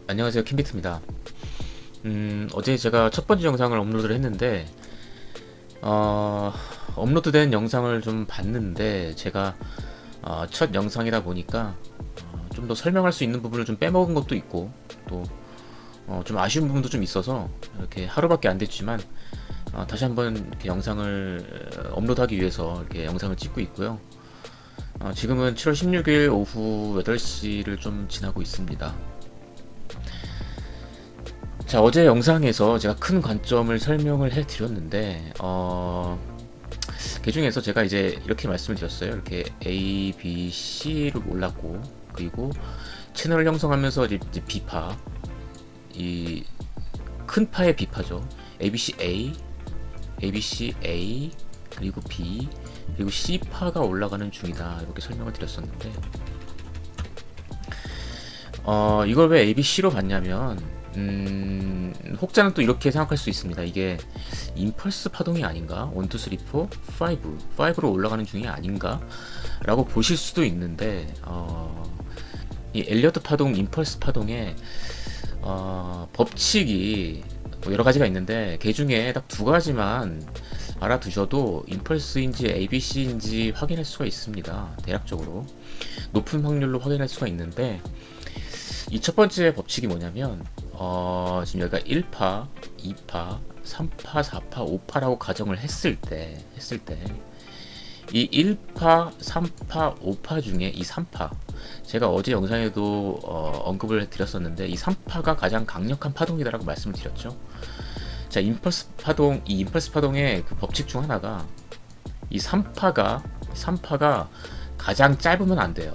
안녕하세요, 킴비트입니다. 어제 제가 첫 번째 영상을 업로드를 했는데, 어, 업로드된 영상을 좀 봤는데, 제가 첫 영상이다 보니까 좀 더 설명할 수 있는 부분을 좀 빼먹은 것도 있고, 또 좀 아쉬운 부분도 좀 있어서 이렇게 하루밖에 안 됐지만 다시 한번 이렇게 영상을 업로드하기 위해서 이렇게 영상을 찍고 있고요. 지금은 7월 16일 오후 8시를 좀 지나고 있습니다. 자, 어제 영상에서 제가 큰 관점을 설명을 해드렸는데, 그 중에서 제가 이제 이렇게 말씀을 드렸어요. 이렇게 A, B, C를 몰랐고, 그리고 채널을 형성하면서 이제 B파, 이 큰 파의 B파죠. ABC A, ABC A, 그리고 B, 그리고 C파가 올라가는 중이다. 이렇게 설명을 드렸었는데, 이걸 왜 ABC로 봤냐면, 혹자는 또 이렇게 생각할 수 있습니다. 이게 임펄스 파동이 아닌가? 1, 2, 3, 4, 5로 올라가는 중이 아닌가? 라고 보실 수도 있는데, 이 엘리어트 파동, 임펄스 파동의 법칙이 뭐 여러 가지가 있는데, 그 중에 딱 두 가지만 알아두셔도 임펄스인지 ABC인지 확인할 수가 있습니다. 대략적으로. 높은 확률로 확인할 수가 있는데, 이 첫 번째 법칙이 뭐냐면 지금 여기가 1파, 2파, 3파, 4파, 5파라고 가정을 했을 때 이 1파, 3파, 5파 중에 이 3파 제가 어제 영상에도 언급을 드렸었는데 이 3파가 가장 강력한 파동이다라고 말씀을 드렸죠. 자, 이 임펄스 파동의 그 법칙 중 하나가 이 3파가 가장 짧으면 안 돼요.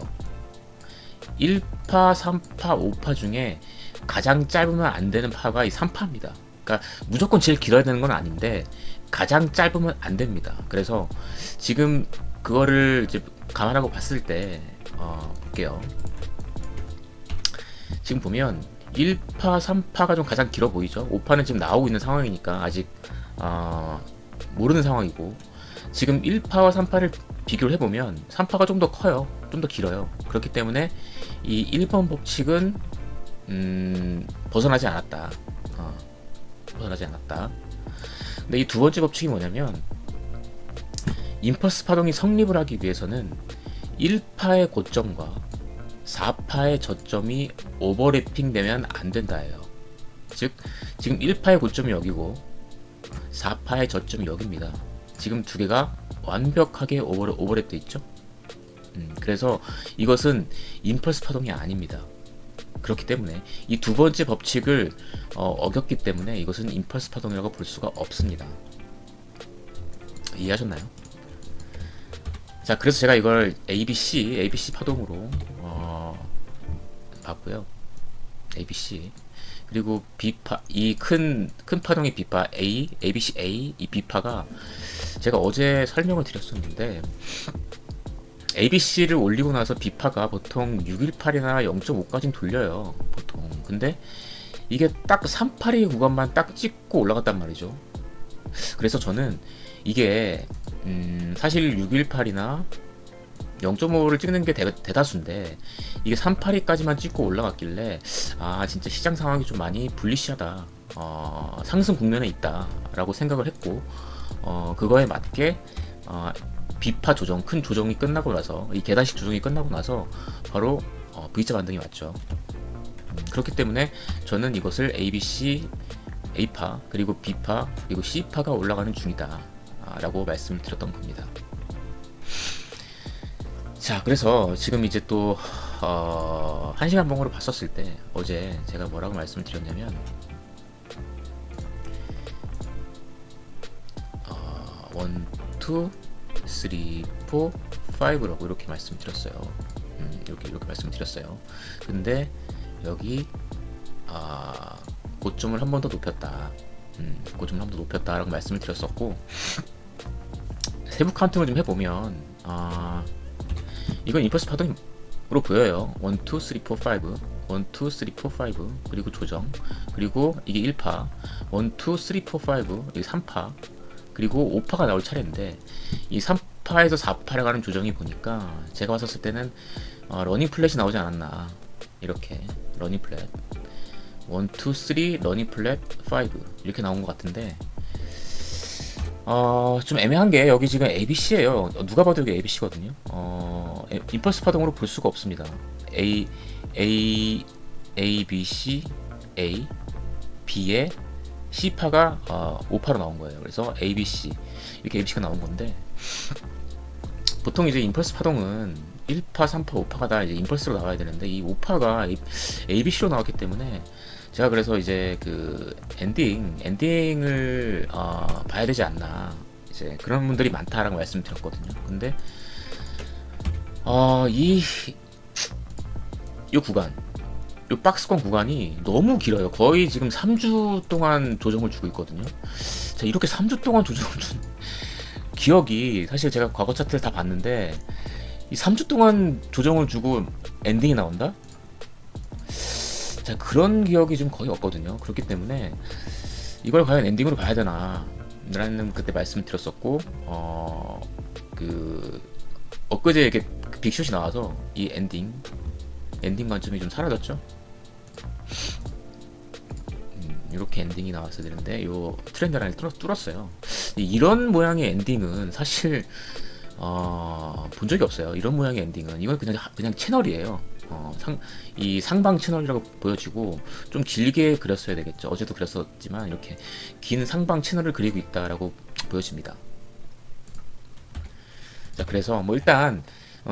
1파, 3파, 5파 중에 가장 짧으면 안 되는 파가 이 3파입니다. 그러니까 무조건 제일 길어야 되는 건 아닌데 가장 짧으면 안 됩니다. 그래서 지금 그거를 이제 감안하고 봤을 때 볼게요. 지금 보면 1파, 3파가 좀 가장 길어 보이죠. 5파는 지금 나오고 있는 상황이니까 아직 모르는 상황이고 지금 1파와 3파를 비교를 해보면 3파가 좀 더 커요. 좀 더 길어요. 그렇기 때문에 이 1번 법칙은 벗어나지 않았다. 벗어나지 않았다. 근데 이 두 번째 법칙이 뭐냐면 임펄스 파동이 성립을 하기 위해서는 1파의 고점과 4파의 저점이 오버래핑 되면 안 된다예요. 즉 지금 1파의 고점이 여기고 4파의 저점이 여기입니다. 지금 두 개가 완벽하게 오버랩 돼 있죠. 그래서 이것은 임펄스 파동이 아닙니다. 그렇기 때문에 이 두 번째 법칙을 어겼기 때문에 이것은 임펄스 파동이라고 볼 수가 없습니다. 이해하셨나요? 자, 그래서 제가 이걸 ABC 파동으로 봤고요. ABC 그리고 B파, 이 큰 파동의 B파 ABC A, 이 B파가 제가 어제 설명을 드렸었는데 ABC를 올리고 나서 B파가 보통 618이나 0.5까지는 돌려요. 보통. 근데 이게 딱 382 구간만 딱 찍고 올라갔단 말이죠. 그래서 저는 이게 사실 618이나 0.5를 찍는 게 대다수인데 이게 382까지만 찍고 올라갔길래 진짜 시장 상황이 좀 많이 불리시하다. 상승 국면에 있다라고 생각을 했고 그거에 맞게 비파 조정, 큰 조정이 끝나고 나서 이 계단식 조정이 끝나고 나서 바로 V자 반등이 왔죠. 그렇기 때문에 저는 이것을 ABC, A파, 그리고 B파, 그리고 C파가 올라가는 중이다 라고 말씀을 드렸던 겁니다. 자, 그래서 지금 이제 또 1시간 봉으로 봤었을 때 어제 제가 뭐라고 말씀을 드렸냐면 1, 2, 3, 4, 5라고 이렇게 말씀드렸어요. 이렇게 말씀드렸어요. 근데 여기 고점을 한 번 더 높였다. 고점을 한 번 더 높였다라고 말씀을 드렸었고 세부 카운팅을 좀 해보면 이건 임펄스 파동으로 보여요. 1, 2, 3, 4, 5 1, 2, 3, 4, 5 그리고 조정 그리고 이게 1파 1, 2, 3, 4, 5 이게 3파 그리고 5파가 나올 차례인데 이 3파에서 4파를 가는 조정이 보니까 제가 봤었을 때는 러닝 플랫이 나오지 않았나 이렇게 러닝 플랫 1, 2, 3, 러닝 플랫 5 이렇게 나온 것 같은데 좀 애매한 게 여기 지금 ABC예요. 누가 봐도 여기 ABC거든요. 임펄스 파동으로 볼 수가 없습니다. A, B, C, A, B에 C파가 5파로 나온 거예요. 그래서 A, B, C 이렇게 ABC가 나온 건데 보통 이제 임펄스 파동은 1파, 3파, 5파가 다 이제 임펄스로 나와야 되는데 이 5파가 ABC로 나왔기 때문에 제가 그래서 이제 그 엔딩을 봐야 되지 않나 이제 그런 분들이 많다라고 말씀드렸거든요. 근데 이 구간, 이 박스권 구간이 너무 길어요. 거의 지금 3주 동안 조정을 주고 있거든요. 자, 이렇게 3주 동안 조정을 준 기억이 사실 제가 과거 차트를 다 봤는데 이 3주 동안 조정을 주고 엔딩이 나온다? 자, 그런 기억이 좀 거의 없거든요. 그렇기 때문에 이걸 과연 엔딩으로 봐야 되나 라는 그때 말씀을 드렸었고 엊그제 이렇게 빅숏이 나와서 이 엔딩 관점이 좀 사라졌죠. 이렇게 엔딩이 나왔어야 되는데 요 트렌드 라인을 뚫었어요. 이런 모양의 엔딩은 사실 본 적이 없어요. 이런 모양의 엔딩은 이건 그냥 채널이에요. 이 상방 채널이라고 보여지고 좀 길게 그렸어야 되겠죠. 어제도 그렸었지만 이렇게 긴 상방 채널을 그리고 있다라고 보여집니다. 자, 그래서 뭐 일단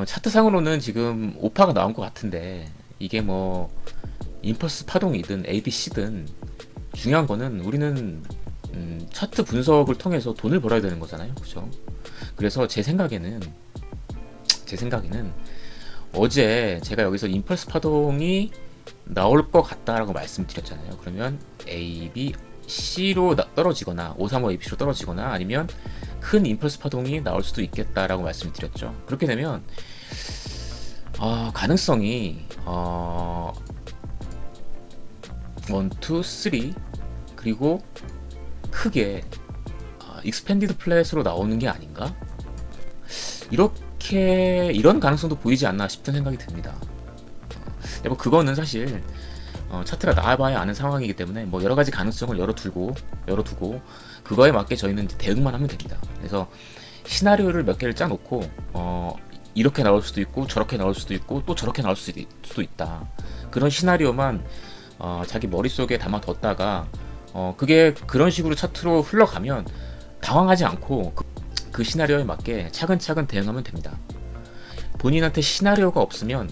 차트상으로는 지금 오파가 나온 것 같은데 이게 뭐 임펄스 파동이든 ABC든 중요한 거는 우리는 차트 분석을 통해서 돈을 벌어야 되는 거잖아요. 그죠? 그래서 제 생각에는 어제 제가 여기서 임펄스 파동이 나올 것 같다라고 말씀드렸잖아요. 그러면 A, B, C로 떨어지거나 535 ABC로 떨어지거나 아니면 큰 임펄스 파동이 나올 수도 있겠다라고 말씀드렸죠. 그렇게 되면 가능성이 1, 2, 3 그리고 크게 익스펜디드 플랫으로 나오는 게 아닌가? 이런 가능성도 보이지 않나 싶은 생각이 듭니다. 뭐 그거는 사실 차트가 나와봐야 아는 상황이기 때문에 뭐 여러 가지 가능성을 열어두고 그거에 맞게 저희는 이제 대응만 하면 됩니다. 그래서 시나리오를 몇 개를 짜놓고 이렇게 나올 수도 있고 저렇게 나올 수도 있고 또 저렇게 나올 수도 있다. 그런 시나리오만 자기 머릿속에 담아뒀다가 그게 그런 식으로 차트로 흘러가면 당황하지 않고 그 시나리오에 맞게 차근차근 대응하면 됩니다. 본인한테 시나리오가 없으면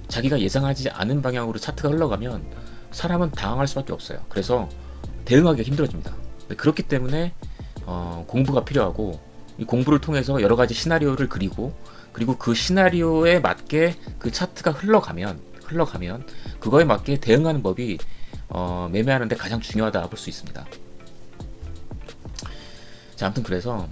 자기가 예상하지 않은 방향으로 차트가 흘러가면 사람은 당황할 수밖에 없어요. 그래서 대응하기가 힘들어집니다. 그렇기 때문에 공부가 필요하고 이 공부를 통해서 여러 가지 시나리오를 그리고 그 시나리오에 맞게 그 차트가 흘러가면 그거에 맞게 대응하는 법이 매매하는데 가장 중요하다 볼 수 있습니다. 자, 아무튼 그래서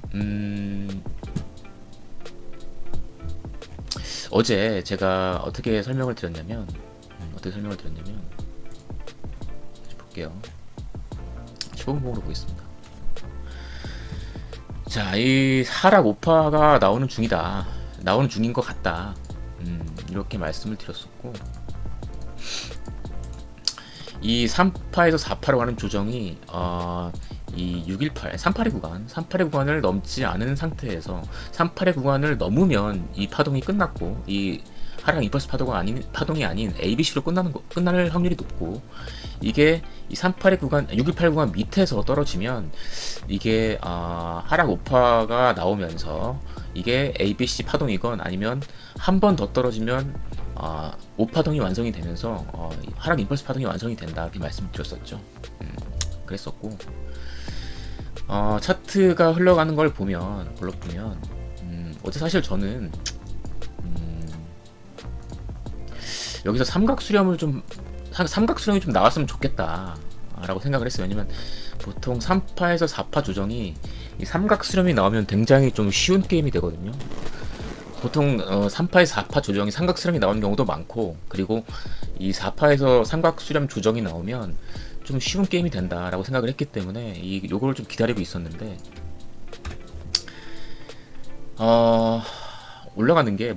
어제 제가 어떻게 설명을 드렸냐면 볼게요. 15분봉으로 보겠습니다. 자, 이 하락 오파가 나오는 중인 것 같다. 이렇게 말씀을 드렸었고 이 3파에서 4파로 가는 조정이 이 618, 382 구간을 넘지 않은 상태에서 382 구간을 넘으면 이 파동이 끝났고 이 하락 임펄스 파동이 아닌 ABC로 끝날 확률이 높고 이게 이 382 구간, 618 구간 밑에서 떨어지면 이게 하락 오파가 나오면서 이게 ABC 파동이건 아니면 한 번 더 떨어지면 오파동이 완성이 되면서 하락 임펄스 파동이 완성이 된다 이렇게 말씀드렸었죠. 그랬었고 차트가 흘러가는 걸 보면 어제 사실 저는 여기서 삼각수렴이 좀 나왔으면 좋겠다 라고 생각을 했어요. 왜냐면 보통 3파에서 4파 조정이 이 삼각수렴이 나오면 굉장히 좀 쉬운 게임이 되거든요. 보통 3파에서 4파 조정이 삼각수렴이 나오는 경우도 많고 그리고 이 4파에서 삼각수렴 조정이 나오면 좀 쉬운 게임이 된다라고 생각을 했기 때문에 요거를 좀 기다리고 있었는데 올라가는 게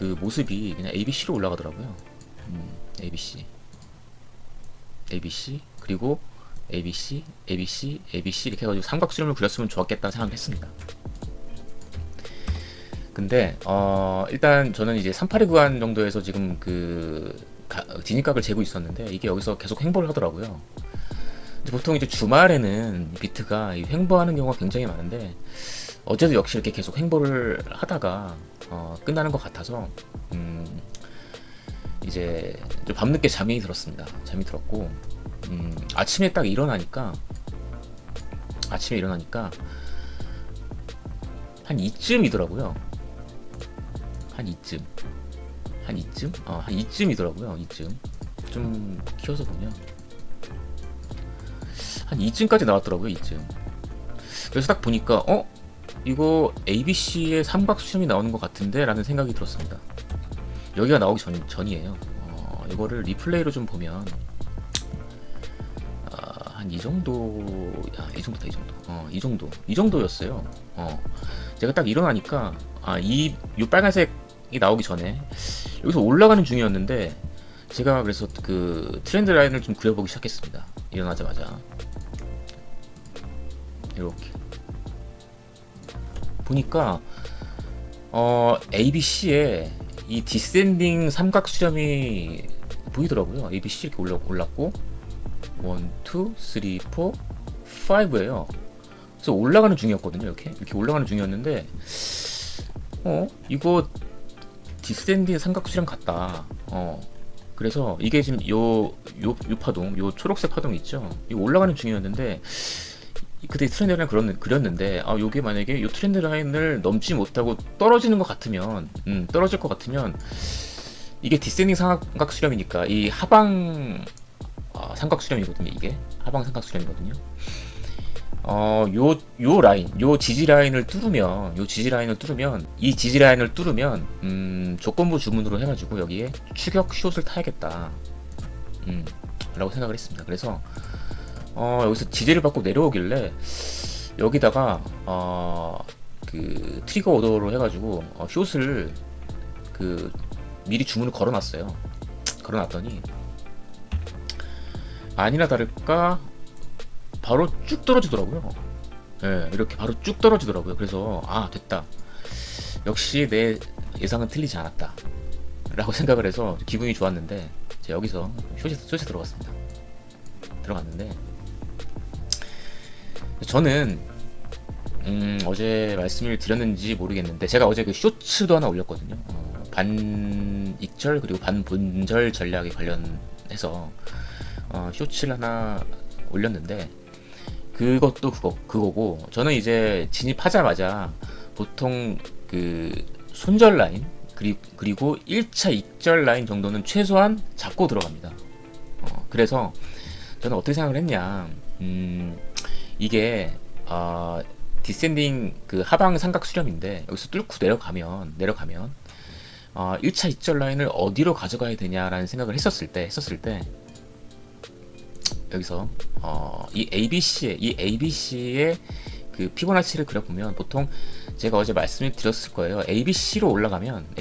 그 모습이 그냥 ABC로 올라가더라고요. ABC ABC 그리고 ABC, ABC, ABC 이렇게 해가지고 삼각 수렴을 그렸으면 좋았겠다 생각을 했습니다. 근데 일단 저는 이제 382 구간 정도에서 지금 그 진입각을 재고 있었는데 이게 여기서 계속 횡보를 하더라고요. 보통 이제 주말에는 비트가 횡보하는 경우가 굉장히 많은데 어제도 역시 이렇게 계속 횡보를 하다가 끝나는 것 같아서 이제 좀 밤늦게 잠이 들었습니다. 잠이 들었고 아침에 딱 일어나니까 한 이쯤이더라고요. 한 이쯤이더라고요. 이쯤 좀 키워서 보면 한 이쯤까지 나왔더라고요. 이쯤. 그래서 딱 보니까 이거 ABC의 삼각 수렴이 나오는 것 같은데 라는 생각이 들었습니다. 여기가 나오기 전이에요. 이거를 리플레이로 좀 보면 한 이 정도, 이 정도였어요. 제가 딱 일어나니까 이 빨간색이 나오기 전에 여기서 올라가는 중이었는데 제가 그래서 그 트렌드 라인을 좀 그려보기 시작했습니다. 일어나자마자 이렇게 보니까 ABC에 이 디센딩 삼각 수렴이 보이더라고요. ABC 이렇게 올랐고 1, 2, 3, 4, 5예요. 그래서 올라가는 중이었거든요. 이렇게 올라가는 중이었는데 이거 디센딩 삼각 수렴 같다. 그래서 이게 지금 요 파동, 요 초록색 파동 있죠. 이거 올라가는 중이었는데 그때 트렌드 라인을 그렸는데 요게 만약에 요 트렌드 라인을 넘지 못하고 떨어질 것 같으면 이게 디센딩 삼각 수렴이니까 이 하방 삼각 수렴이거든요. 이게 하방 삼각 수렴이거든요. 요 라인, 요 지지 라인을 뚫으면 이 지지 라인을 뚫으면 조건부 주문으로 해가지고 여기에 추격 숏을 타야겠다. 라고 생각을 했습니다. 그래서 여기서 지지를 받고 내려오길래 여기다가 그 트리거 오더로 해가지고 숏을 그 미리 주문을 걸어놨더니 아니나 다를까 바로 쭉 떨어지더라고요. 예, 이렇게 바로 쭉 떨어지더라고요. 그래서 됐다. 역시 내 예상은 틀리지 않았다. 라고 생각을 해서 기분이 좋았는데 제가 여기서 숏에 들어갔는데 저는 어제 말씀을 드렸는지 모르겠는데 제가 어제 그 쇼츠도 하나 올렸거든요. 반익절 그리고 반본절 전략에 관련해서 쇼츠를 하나 올렸는데 그것도 그거고 저는 이제 진입하자마자 보통 그 손절 라인 그리고 1차 익절 라인 정도는 최소한 잡고 들어갑니다. 그래서 저는 어떻게 생각을 했냐, 이게 디센딩 그 하방 삼각 수렴인데 여기서 뚫고 내려가면 1차 익절 라인을 어디로 가져가야 되냐라는 생각을 했었을 때 여기서 이 ABC의 그 피보나치를 그려보면 보통 제가 어제 말씀을 드렸을 거예요. ABC로 올라가면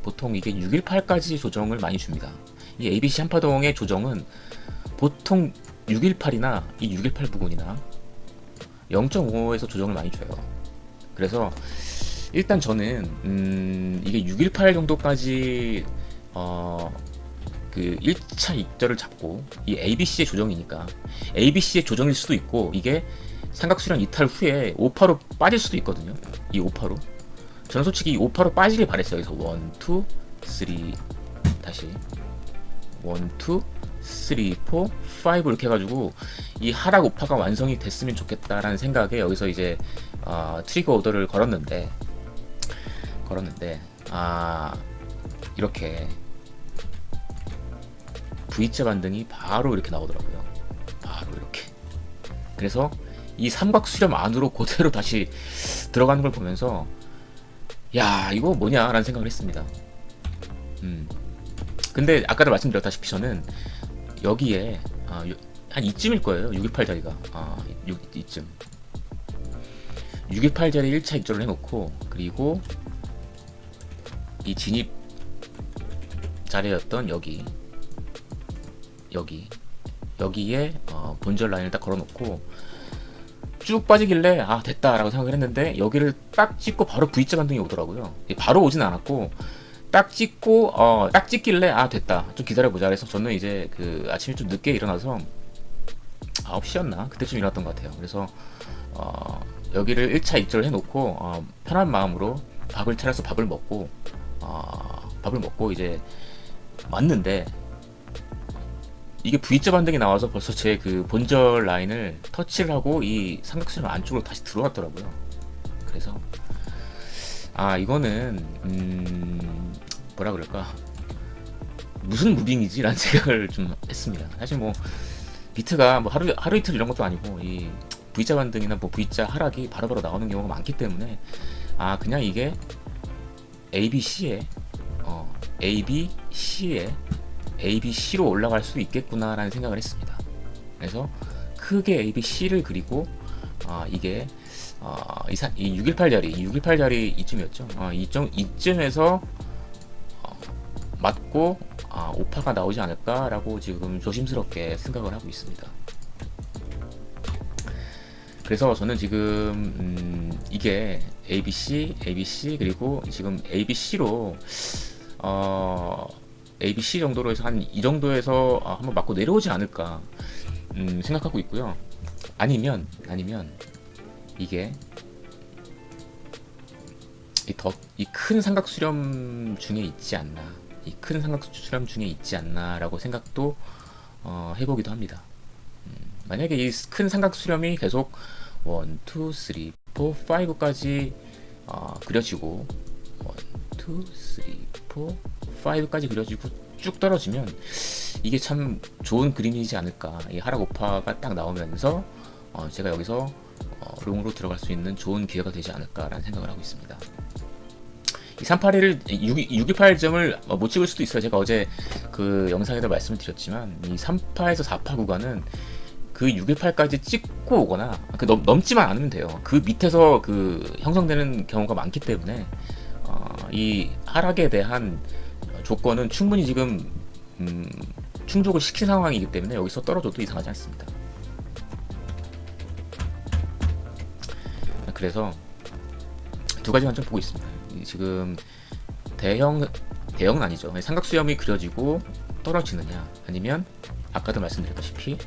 보통 이게 618까지 조정을 많이 줍니다. 이 ABC 한파동의 조정은 보통 618이나 이 618 부근이나 0.5에서 조정을 많이 줘요. 그래서 일단 저는 이게 618 정도까지 그 1차 익절을 잡고 이 ABC의 조정이니까 ABC의 조정일 수도 있고 이게 삼각수렴 이탈 후에 5파로 빠질 수도 있거든요. 이 5파로 저는 솔직히 이 5파로 빠지길 바랬어요. 그래서 1, 2, 3 다시 1, 2, 3, 4, 5 이렇게 해가지고 이 하락 5파가 완성이 됐으면 좋겠다라는 생각에 여기서 이제 트리거 오더를 걸었는데 이렇게 V자 반등이 바로 이렇게 나오더라고요. 바로 이렇게. 그래서 이 삼각 수렴 안으로 그대로 다시 들어가는 걸 보면서 야 이거 뭐냐라는 생각을 했습니다. 근데 아까도 말씀드렸다시피 저는 여기에 한 이쯤일 거예요. 618 자리가 이쯤 618 자리 1차 입절을 해놓고 그리고 이 진입 자리였던 여기 여기에 본절 라인을 딱 걸어놓고 쭉 빠지길래 아 됐다라고 생각을 했는데 여기를 딱 찍고 바로 V자 반등이 오더라고요. 바로 오진 않았고 딱 찍고 딱 찍길래 아 됐다 좀 기다려보자. 그래서 저는 이제 그 아침에 좀 늦게 일어나서 9시였나 그때쯤 일어났던 것 같아요. 그래서 여기를 1차 입절을 해놓고 편한 마음으로 밥을 차려서 밥을 먹고 이제 왔는데 이게 V자 반등이 나와서 벌써 제 그 본절 라인을 터치를 하고 이 삼각수렴 안쪽으로 다시 들어왔더라고요. 그래서 이거는 뭐라 그럴까 무슨 무빙이지라는 생각을 좀 했습니다. 사실 뭐 비트가 뭐 하루 이틀 이런 것도 아니고 이 V자 반등이나 뭐 V자 하락이 바로바로 나오는 경우가 많기 때문에 그냥 이게 ABC에 ABC로 올라갈 수 있겠구나라는 생각을 했습니다. 그래서 크게 ABC를 그리고 이게 이 618자리 이쯤이었죠. 이쯤에서 맞고 오파가 나오지 않을까라고 지금 조심스럽게 생각을 하고 있습니다. 그래서 저는 지금 이게 ABC 그리고 지금 ABC로 ABC 정도로 해서 한 이 정도에서 한번 맞고 내려오지 않을까 생각하고 있고요. 아니면 이게 이 큰 삼각 수렴 중에 있지 않나, 이 큰 삼각 수렴 중에 있지 않나라고 생각도 해보기도 합니다. 만약에 이 큰 삼각 수렴이 계속 1, 2, 3, 4, 5까지 그려지고 1, 2, 3, 4, 5까지 그려지고 쭉 떨어지면 이게 참 좋은 그림이지 않을까. 이 하락 오파가 딱 나오면서 제가 여기서 롱으로 들어갈 수 있는 좋은 기회가 되지 않을까라는 생각을 하고 있습니다. 이 381을 628점을 못 찍을 수도 있어요. 제가 어제 그 영상에도 말씀을 드렸지만 이 3파에서 4파 구간은 그 618까지 찍고 오거나 넘지만 않으면 돼요. 그 밑에서 그 형성되는 경우가 많기 때문에 이 하락에 대한 조건은 충분히 지금 충족을 시킨 상황이기 때문에 여기서 떨어져도 이상하지 않습니다. 그래서 두 가지 관점 보고 있습니다. 지금 대형은 아니죠. 삼각수렴이 그려지고 떨어지느냐, 아니면 아까도 말씀드렸다시피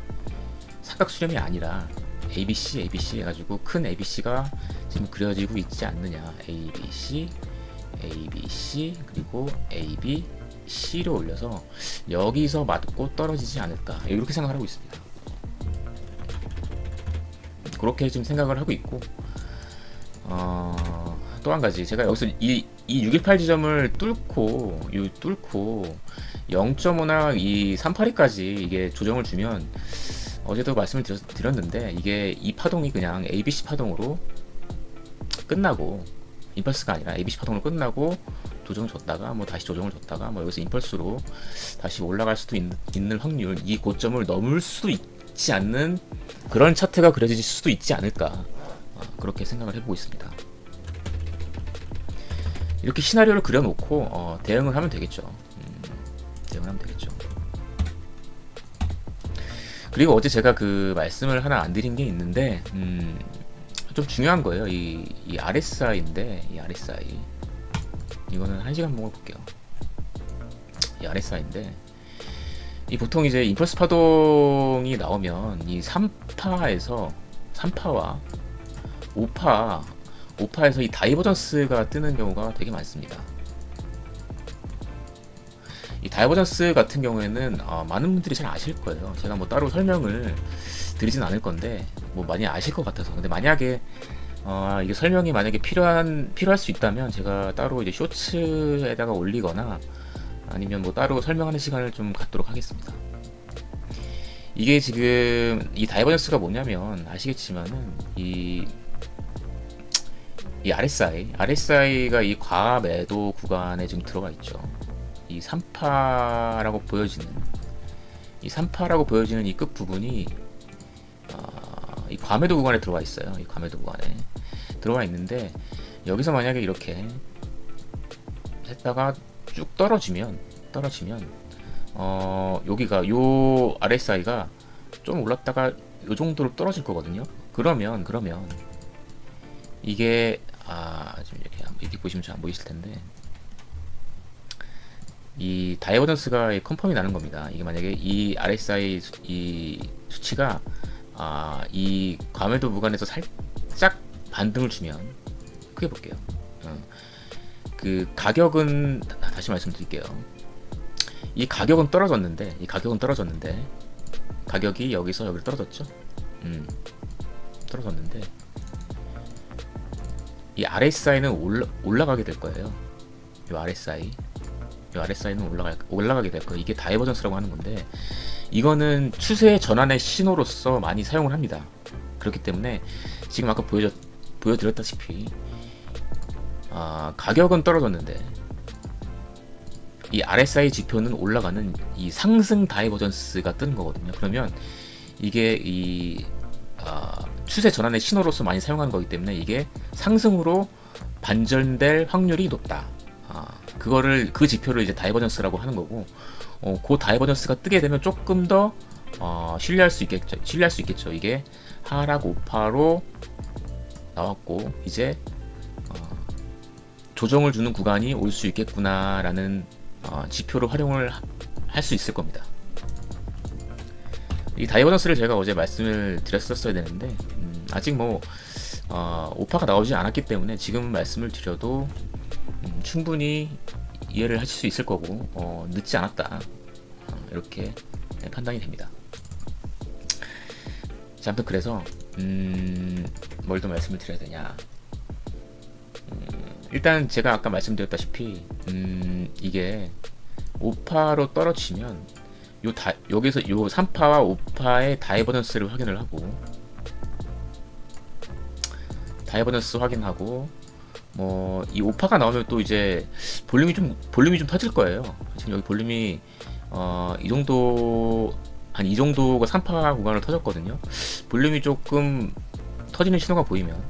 삼각수렴이 아니라 ABC 해가지고 큰 ABC가 지금 그려지고 있지 않느냐. ABC 그리고 ABC로 올려서 여기서 맞고 떨어지지 않을까, 이렇게 생각을 하고 있습니다. 그렇게 지금 생각을 하고 있고, 또 한 가지 제가 여기서 이 618 지점을 뚫고 0.5나 이 382까지 이게 조정을 주면, 어제도 말씀을 드렸는데 이게 이 파동이 그냥 ABC 파동으로 끝나고, 임펄스가 아니라 ABC 파동으로 끝나고 조정을 줬다가 뭐 다시 조정을 줬다가 뭐 여기서 임펄스로 다시 올라갈 수도 있는 확률, 이 고점을 넘을 수도 있지 않는 그런 차트가 그려질 수도 있지 않을까, 그렇게 생각을 해보고 있습니다. 이렇게 시나리오를 그려놓고 대응을 하면 되겠죠. 그리고 어제 제가 그 말씀을 하나 안 드린 게 있는데 좀 중요한 거예요. 이 RSI인데, 이 RSI 이거는 1시간 보고 볼게요. 이 RSI인데 이 보통 이제 임펄스 파동이 나오면 이 3파와 5파에서 이 다이버전스가 뜨는 경우가 되게 많습니다. 이 다이버전스 같은 경우에는 많은 분들이 잘 아실 거예요. 제가 뭐 따로 설명을 드리진 않을 건데 뭐 많이 아실 것 같아서. 근데 만약에 이게 설명이 만약에 필요할 수 있다면 제가 따로 이제 쇼츠에다가 올리거나 아니면 뭐 따로 설명하는 시간을 좀 갖도록 하겠습니다. 이게 지금 이 다이버전스가 뭐냐면 아시겠지만은 이 RSI가 이 과매도 구간에 지금 들어가 있죠. 이 3파라고 보여지는 이 끝 부분이 이 과매도 구간에 들어가 있어요. 이 과매도 구간에 들어가 있는데, 여기서 만약에 이렇게 했다가 쭉 떨어지면 여기가 요 RSI가 좀 올랐다가 요 정도로 떨어질 거거든요. 그러면 이게 지금 이렇게 보시면 잘 안 보이실 텐데 이 다이버전스가 컨펌이 나는 겁니다. 이게 만약에 이 RSI 이 수치가 이 과매도 구간에서 살짝 반등을 주면 크게 볼게요. 그 가격은 다시 말씀드릴게요. 이 가격은 떨어졌는데 가격이 여기서 여기로 떨어졌죠. 떨어졌는데 이 RSI는 올라가게 될 거예요. 이 RSI는 올라가게 될 거예요. 이게 다이버전스라고 하는 건데 이거는 추세 전환의 신호로서 많이 사용을 합니다. 그렇기 때문에 지금 아까 보여드렸다시피 가격은 떨어졌는데 이 RSI 지표는 올라가는 이 상승 다이버전스가 뜨는 거거든요. 그러면 이게 이 추세 전환의 신호로서 많이 사용하는 거기 때문에 이게 상승으로 반전될 확률이 높다. 그 지표를 이제 다이버전스라고 하는 거고, 그 다이버전스가 뜨게 되면 조금 더 신뢰할 수 있겠죠. 이게 하락 우파로 나왔고 이제 조정을 주는 구간이 올 수 있겠구나라는 지표로 활용을 할 수 있을 겁니다. 이 다이버전스를 제가 어제 말씀을 드렸었어야 되는데 아직 오파가 나오지 않았기 때문에 지금 말씀을 드려도 충분히 이해를 하실 수 있을 거고 늦지 않았다 이렇게 판단이 됩니다. 자, 아무튼 그래서 뭘 더 말씀을 드려야 되냐. 일단 제가 아까 말씀드렸다시피 이게 5파로 떨어지면 여기서 요 3파와 5파의 다이버전스를 확인을 하고 이 5파가 나오면 또 이제 볼륨이 좀 터질 거예요. 지금 여기 볼륨이 이 정도가 3파 구간을 터졌거든요. 볼륨이 조금 터지는 신호가 보이면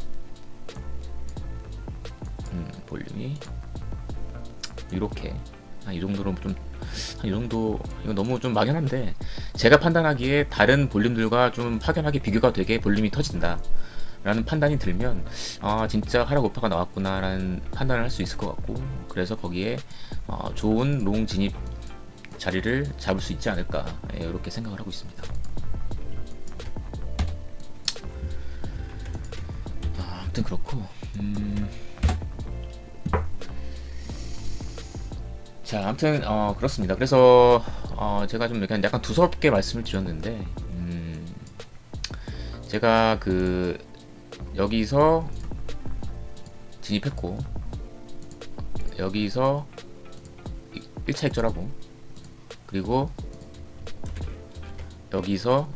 볼륨이 이렇게 이 정도로 이 정도, 이거 너무 좀 막연한데 제가 판단하기에 다른 볼륨들과 좀 확연하게 비교가 되게 볼륨이 터진다 라는 판단이 들면 진짜 하락 오파가 나왔구나 라는 판단을 할 수 있을 것 같고, 그래서 거기에 좋은 롱 진입 자리를 잡을 수 있지 않을까 이렇게 생각을 하고 있습니다. 아무튼 그렇고 자, 아무튼 그렇습니다. 그래서 제가 좀 약간 두서없게 말씀을 드렸는데 제가 여기서 진입했고 여기서 1차 익절하고 그리고 여기서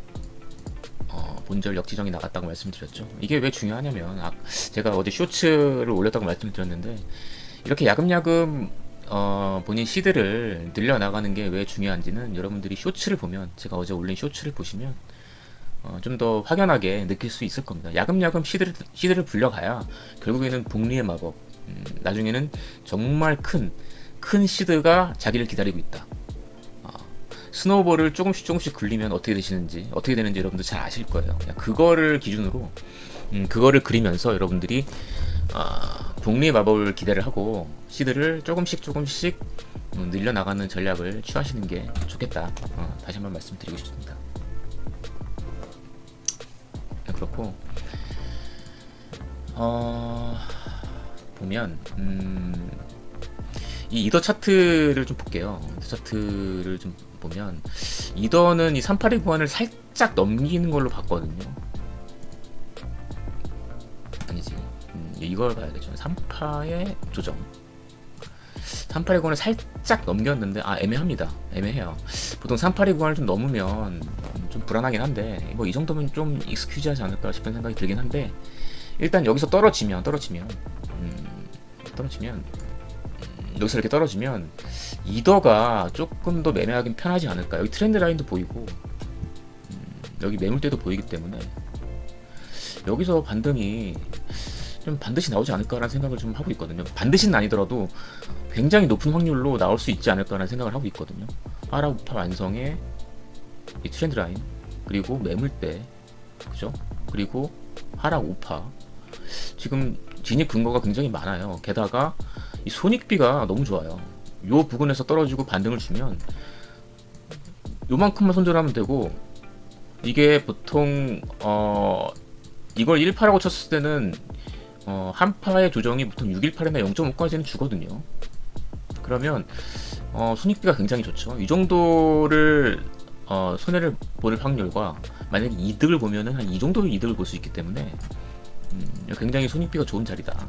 본절 역지정이 나갔다고 말씀드렸죠. 이게 왜 중요하냐면 제가 어제 쇼츠를 올렸다고 말씀드렸는데 이렇게 야금야금 본인 시드를 늘려나가는 게 왜 중요한지는 여러분들이 쇼츠를 보면, 제가 어제 올린 쇼츠를 보시면 좀 더 확연하게 느낄 수 있을 겁니다. 야금야금 시드를 불려가야 결국에는 복리의 마법, 나중에는 정말 큰 시드가 자기를 기다리고 있다. 스노우볼을 조금씩 굴리면 어떻게 되는지 여러분들 잘 아실 거예요. 그냥 그거를 기준으로 그거를 그리면서 여러분들이 복리의 마법을 기대를 하고 시드를 조금씩 늘려나가는 전략을 취하시는 게 좋겠다. 다시 한번 말씀드리고 싶습니다. 네, 그렇고 보면 이 이더 차트를 좀 볼게요. 차트를 좀 보면 이더는 이 382 구간을 살짝 넘기는 걸로 봤거든요. 아니지, 이걸 봐야겠죠. 3파의 조정, 382 구간을 살짝 넘겼는데 애매해요. 보통 382 구간을 좀 넘으면 좀 불안하긴 한데 이 정도면 좀 익스큐즈하지 않을까 싶은 생각이 들긴 한데, 일단 여기서 떨어지면 여기서 이렇게 떨어지면 이더가 조금 더 매매하긴 편하지 않을까. 여기 트렌드 라인도 보이고 여기 매물대도 보이기 때문에 여기서 반등이 좀 반드시 나오지 않을까라는 생각을 좀 하고 있거든요. 반드시는 아니더라도 굉장히 높은 확률로 나올 수 있지 않을까라는 생각을 하고 있거든요. 하락 우파 완성의 이 트렌드 라인, 그리고 매물대, 그죠? 그리고 하락 우파. 지금 진입 근거가 굉장히 많아요. 게다가 이 손익비가 너무 좋아요. 요 부근에서 떨어지고 반등을 주면 요만큼만 손절하면 되고, 이게 보통 이걸 1파라고 쳤을 때는 한 파의 조정이 보통 618이나 0.5까지는 주거든요. 그러면 손익비가 굉장히 좋죠. 이 정도를 손해를 볼 확률과 만약에 이득을 보면은 한 이 정도의 이득을 볼 수 있기 때문에 굉장히 손익비가 좋은 자리다.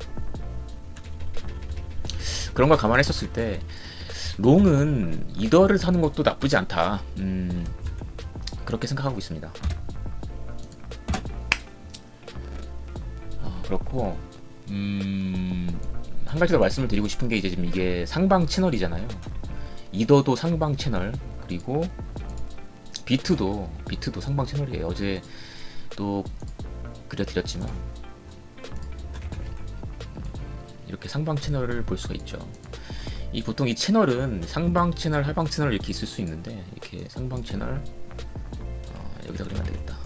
그런 걸 감안했었을 때 롱은 이더를 사는 것도 나쁘지 않다. 그렇게 생각하고 있습니다. 그렇고 한 가지 더 말씀을 드리고 싶은 게 이제 지금 이게 상방 채널이잖아요. 이더도 상방 채널, 그리고 비트도 상방 채널이에요. 어제 또 그려드렸지만 이렇게 상방 채널을 볼 수가 있죠. 이 보통 이 채널은 상방 채널, 하방 채널 이렇게 있을 수 있는데, 이렇게 상방 채널 여기다 그리면 안 되겠다.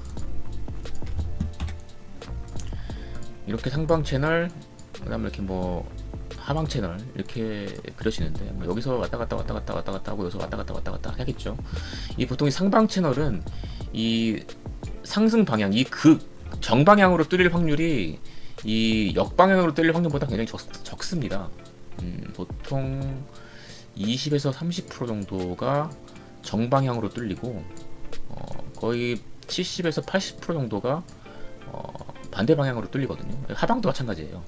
이렇게 상방 채널, 그다음에 이렇게 뭐 하방 채널 이렇게 그려지는데, 뭐 여기서 왔다 갔다 하고 여기서 왔다 갔다 하겠죠. 이 보통 이 상방 채널은 이 상승 방향, 이 정방향으로 뚫릴 확률이 이 역방향으로 뚫릴 확률보다 굉장히 적습니다. 보통 20에서 30% 정도가 정방향으로 뚫리고 거의 70에서 80% 정도가 반대 방향으로 뚫리거든요. 하방도 마찬가지예요.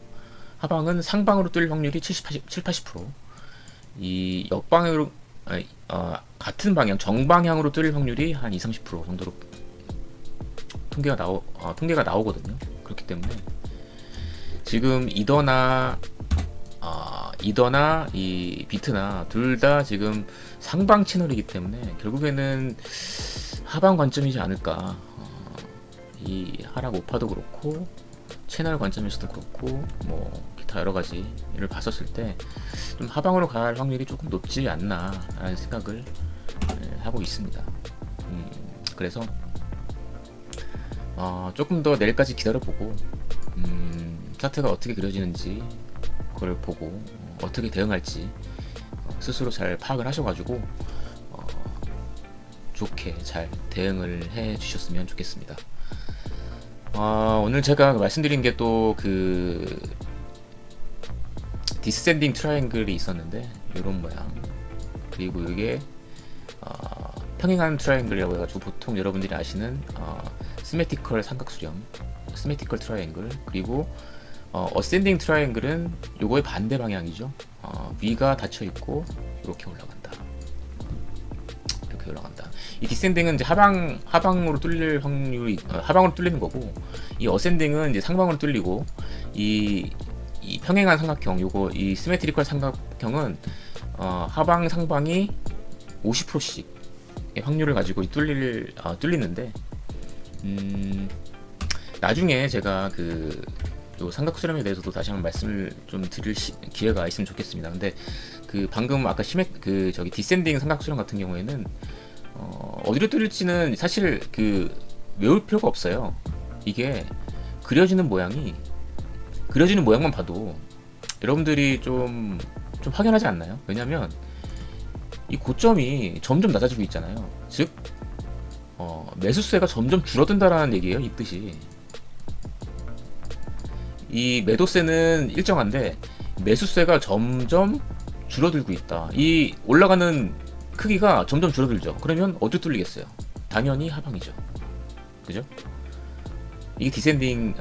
하방은 상방으로 뚫릴 확률이 80%, 이 역방향으로 같은 방향 정방향으로 뚫릴 확률이 한 20-30% 정도로 통계가 나오거든요. 그렇기 때문에 지금 이더나 이 비트나 둘 다 지금 상방 채널이기 때문에 결국에는 하방 관점이지 않을까. 이 하락 오파도 그렇고 채널 관점에서도 그렇고 뭐 기타 여러 가지를 봤었을 때 좀 하방으로 갈 확률이 조금 높지 않나라는 생각을 하고 있습니다. 그래서 조금 더 내일까지 기다려보고 차트가 어떻게 그려지는지 그걸 보고 어떻게 대응할지 스스로 잘 파악을 하셔가지고 좋게 잘 대응을 해 주셨으면 좋겠습니다. 오늘 제가 말씀드린 게 또 그 디센딩 트라이앵글이 있었는데 이런 모양, 그리고 이게 평행한 트라이앵글이라고 해가지고 보통 여러분들이 아시는 시메티컬 삼각수렴, 시메티컬 트라이앵글, 그리고 어센딩 트라이앵글은 요거의 반대 방향이죠. 위가 닫혀 있고 이렇게 올라간다. 이렇게 올라간다. 이 디센딩은 이제 하방으로 뚫릴 확률이 하방으로 뚫리는 거고, 이 어센딩은 이제 상방으로 뚫리고, 이 평행한 삼각형, 요거 이 시메트리컬 삼각형은 하방 상방이 50%씩 확률을 가지고 뚫리는데, 나중에 제가 요 삼각수렴에 대해서도 다시 한번 말씀을 좀 드릴 기회가 있으면 좋겠습니다. 근데 방금 아까 저기 디센딩 삼각수렴 같은 경우에는 어디로 뚫릴지는 사실 외울 필요가 없어요. 이게 그려지는 모양만 봐도 여러분들이 좀 확연하지 않나요? 왜냐면 이 고점이 점점 낮아지고 있잖아요. 즉 매수세가 점점 줄어든다라는 얘기예요. 이 뜻이. 이 매도세는 일정한데 매수세가 점점 줄어들고 있다. 이 올라가는 크기가 점점 줄어들죠. 그러면 어디 뚫리겠어요? 당연히 하방이죠. 그죠? 이게 디센딩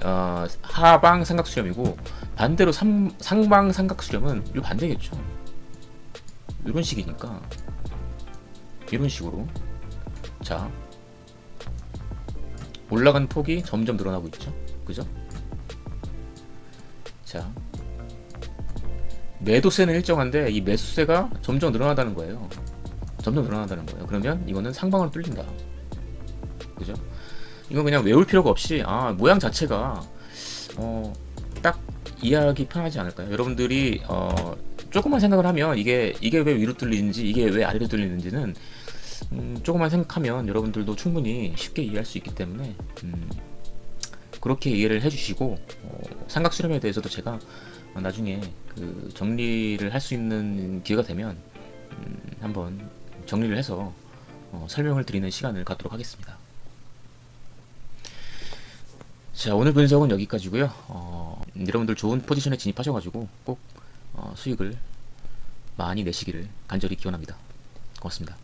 하방 삼각수렴이고, 반대로 상방 삼각수렴은 요 반대겠죠. 이런 식이니까 이런 식으로 자 올라간 폭이 점점 늘어나고 있죠. 그죠? 자, 매도세는 일정한데 이 매수세가 점점 늘어난다는 거예요. 그러면 이거는 상방으로 뚫린다. 그죠? 이건 그냥 외울 필요가 없이 모양 자체가 딱 이해하기 편하지 않을까요? 여러분들이 조금만 생각을 하면 이게 왜 위로 뚫리는지, 이게 왜 아래로 뚫리는지는 조금만 생각하면 여러분들도 충분히 쉽게 이해할 수 있기 때문에 그렇게 이해를 해주시고 삼각 수렴에 대해서도 제가 나중에 그 정리를 할 수 있는 기회가 되면 한번 정리를 해서 설명을 드리는 시간을 갖도록 하겠습니다. 자, 오늘 분석은 여기까지고요. 여러분들 좋은 포지션에 진입하셔가지고 꼭 수익을 많이 내시기를 간절히 기원합니다. 고맙습니다.